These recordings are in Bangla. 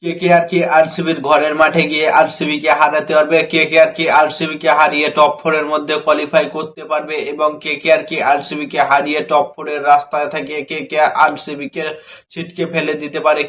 কেকেআর কি আরসিবির ঘরের মাঠে গিয়ে আরসিবি কে হারাতে পারবে? কেকেআর কি আরসিবি কে হারিয়ে টপ ফোর এর মধ্যে কোয়ালিফাই করতে পারবে? এবং কেকেআর কি আরসিবি কে হারিয়ে টপ ফোর এর রাস্তায় থেকে কেকেআর আরসিবি কে ছিটকে ফেলে দিতে পারে?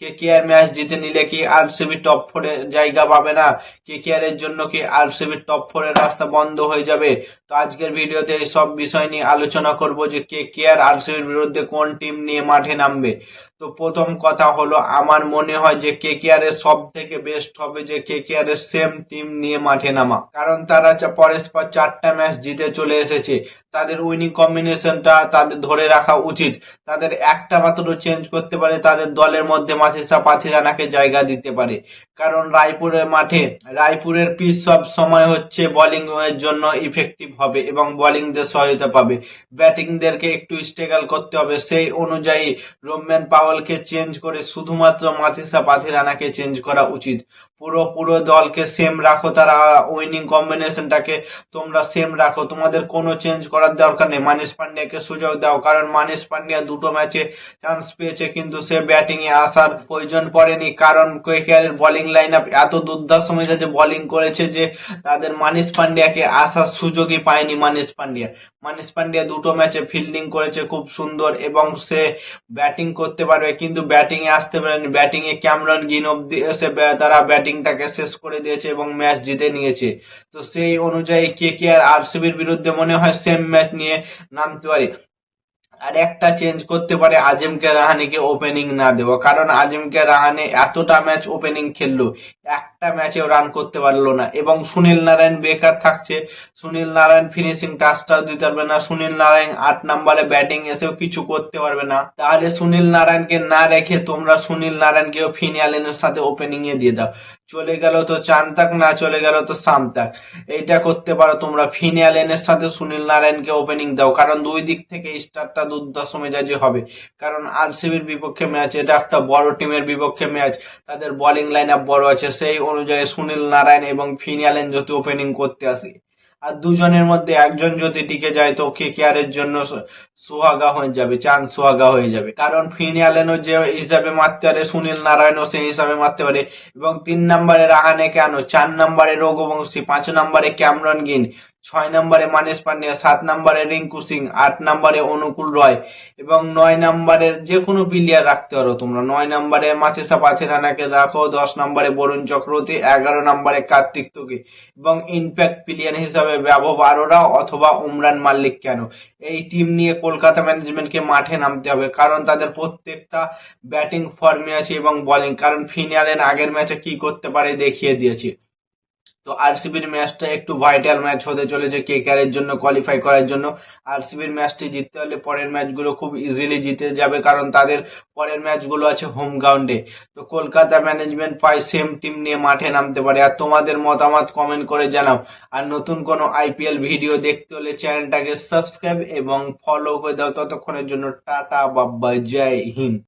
কেকেআর ম্যাচ জিতে নিলে কি আরসিবি টপ ফোর এ জায়গা পাবে না? কেকেআর এর জন্য কি আরসিবির টপ ফোর এর রাস্তা বন্ধ হয়ে যাবে? তো আজকের ভিডিওতে এই সব বিষয় নিয়ে আলোচনা করব যে কেকেআর আরসিবির বিরুদ্ধে কোন টিম নিয়ে মাঠে নামবে। তো প্রথম কথা হলো, আমার মনে হয় যে কেকেআর এর সব থেকে বেস্ট হবে যে কেকেআর এর সেম টিম নিয়ে মাঠে নামা, কারণ তারা পরস্পর 4টা ম্যাচ জিতে চলে এসেছে। তাদের উইনিং কম্বিনেশনটা তাদের ধরে রাখা উচিত। তাদের একটা মাত্র চেঞ্জ করতে পারে, তাদের দলের মধ্যে মাথিসা পাথিরানাকে জায়গা দিতে পারে। কারণ রায়পুরের মাঠে, রায়পুরের পিচ সব সময় হচ্ছে বোলিং এর জন্য ইফেক্টিভ হবে এবং বোলিংদের সহায়তা পাবে। ব্যাটিংদেরকে একটু স্ট্রাগল করতে হবে। সেই অনুযায়ী রোম্যান পাওয়েলকে চেঞ্জ করে শুধুমাত্র মাথিসা পাথিরানাকে চেঞ্জ করা উচিত। পুরো দলকে সেম রাখো, তারা উইনিং কম্বিনেশনটাকে তোমরা সেম রাখো, তোমাদের কোনো চেঞ্জ করার দরকার নেই। মানিশ পান্ডিয়াকে সুযোগ দাও, কারণ মানিশ পান্ডিয়া দুটো ম্যাচে চান্স পেয়েছে কিন্তু সে ব্যাটিং এ আসার প্রয়োজন পড়েনি, কারণ কেকেআর এর বোলিং লাইন আপ এত দুর্ধর্ষ মেজাজে বোলিং করেছে যে তাদের মানিশ পান্ডিয়াকে আসার সুযোগই পায়নি। মানিশ পান্ডিয়া দুটো ম্যাচে ফিল্ডিং করেছে খুব সুন্দর এবং সে ব্যাটিং করতে পারবে, কিন্তু ব্যাটিং এ আসতে পারেনি। ব্যাটিং এ ক্যামেরন গ্রিন অব্দি এসে তারা ব্যাটিংটাকে শেষ করে দিয়েছে এবং ম্যাচ জিতে নিয়েছে। তো সেই অনুযায়ী কেকেআর আরসিবির বিরুদ্ধে মনে হয় সেম ম্যাচ নিয়ে নামতে পারে। আর একটা চেঞ্জ করতে পারে, আজিমকে রাহানেকে ওপেনিং না দেওয়া, কারণ আজিমকে রাহানে এতটা ম্যাচ ওপেনিং খেললো, একটা ম্যাচেও রান করতে পারলো না এবং সুনীল নারায়ণ বেকার থাকছে। সুনীল নারায়ণ ফিনিশিং টাচটাও দিতে পারবে না। সুনীল নারায়ণ 8 নম্বরে ব্যাটিং এসেও কিছু করতে পারবে না। তাহলে সুনীল নারায়ণকে না রেখে তোমরা সুনীল নারায়ণকেও ফিনি অ্যালেনের সাথে ওপেনিং এ দিয়ে দাও। চলে গেল তো চান তাক, না চলে গেল তো সাম তাক, এইটা করতে পারো তোমরা। ফিনি অ্যালেনের সাথে সুনীল নারায়ণকে ওপেনিং দাও, কারণ দুই দিক থেকে স্টার্টটা দুর্ধর্ষ মেজাজে হবে। কারণ আরসিবির বিপক্ষে ম্যাচ, এটা একটা বড় টিমের বিপক্ষে ম্যাচ, তাদের বোলিং লাইন আপ বড় আছে। সেই অনুযায়ী সুনীল নারায়ণ এবং ফিনি অ্যালেন যদি ওপেনিং করতে আসে আর দুজনের মধ্যে একজন যদি টিকে যায় তো কেকেআর এর জন্য সুহাগা হয়ে যাবে, চান্স সুহাগা হয়ে যাবে। কারণ ফিনি অ্যালেনও যে হিসাবে মারতে পারে, সুনীল নারায়ণও সেই হিসাবে মারতে পারে। এবং 3 নম্বরে রাহানে কেন, 4 নম্বরে রঘুবংশী, 5 নম্বরে ক্যামেরন গ্রিন, 6 নম্বরে মানিশ পান্ডিয়া, 7 নম্বরে রিঙ্কু সিং, 8 নম্বরে অনুকূল রয় এবং 9 নম্বরের যে কোনো প্লেয়ার রাখতে পারো তোমরা। 9 নম্বরে মাথিসা পাথিরানাকে রাখো, 10 নম্বরে বরুণ চক্রবর্তী, 11 নম্বরে কার্তিক তোকে এবং ইনপ্যাক্ট প্লেয়ার হিসাবে বৈভব আরোরা অথবা উমরান মাল্লিক কেন। এই টিম নিয়ে কলকাতা ম্যানেজমেন্টকে মাঠে নামতে হবে, কারণ তাদের প্রত্যেকটা ব্যাটিং ফর্মে আছে এবং বোলিং, কারণ ফিনি অ্যালেন আগের ম্যাচে কি করতে পারে দেখিয়ে দিয়েছে। তো আরসিবির ম্যাচটা একটু ভাইটাল ম্যাচ হতে চলেছে কেকেআর এর জন্য কোয়ালিফাই করার জন্য। আরসিবির ম্যাচটি জিততে হলে পরের ম্যাচগুলো খুব ইজিলি জিতে যাবে, কারণ তাদের পরের ম্যাচগুলো আছে হোম গ্রাউন্ডে। তো কলকাতা ম্যানেজমেন্ট পায় সেম টিম নিয়ে মাঠে নামতে পারে। আর তোমাদের মতামত কমেন্ট করে জানাও। আর নতুন কোনো আইপিএল ভিডিও দেখতে হলে চ্যানেলটাকে সাবস্ক্রাইব এবং ফলো করে দাও। ততক্ষণের জন্য টাটা, বাই বাই, জয় হিন্দ।